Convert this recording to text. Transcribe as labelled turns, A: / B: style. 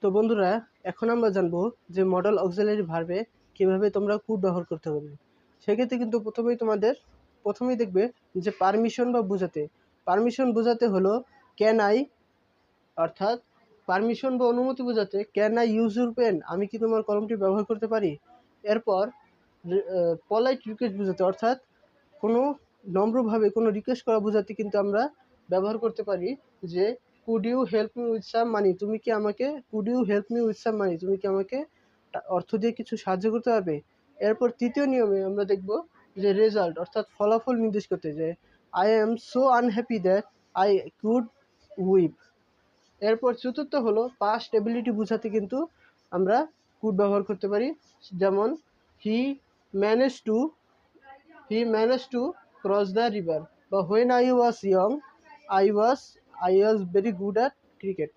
A: তো বন্ধুরা, এখন আমরা জানবো যে মডেল অক্সিলারি ভার্বে কিভাবে তোমরা কুড ব্যবহার করতে হবে। সেক্ষেত্রে কিন্তু প্রথমেই দেখবে যে পারমিশন বা বোঝাতে। পারমিশন বোঝাতে হলো ক্যান আই, অর্থাৎ পারমিশন বা অনুমতি বোঝাতে can I use your pen, আমি কি তোমার কলমটি ব্যবহার করতে পারি। এরপর পলাইট রিকোয়েস্ট বোঝাতে, অর্থাৎ কোনো নম্রভাবে কোনো রিকোয়েস্ট করা বোঝাতে কিন্তু আমরা ব্যবহার করতে পারি যে could you help me with some money, তুমি কি আমাকে could you help me with some money, তুমি কি আমাকে অর্থ দিয়ে কিছু সাহায্য করতে পারবে। এরপর তৃতীয় নিয়মে আমরা দেখব যে রেজাল্ট, অর্থাৎ ফলাফল নির্দেশ করতে, যে I am so unhappy that I could weep. এরপর চতুর্থ হলো পাস্ট এবিলিটি বোঝাতে কিন্তু আমরা কুড ব্যবহার করতে পারি, যেমন he manage to cross the river, বা when I was young I was very good at cricket.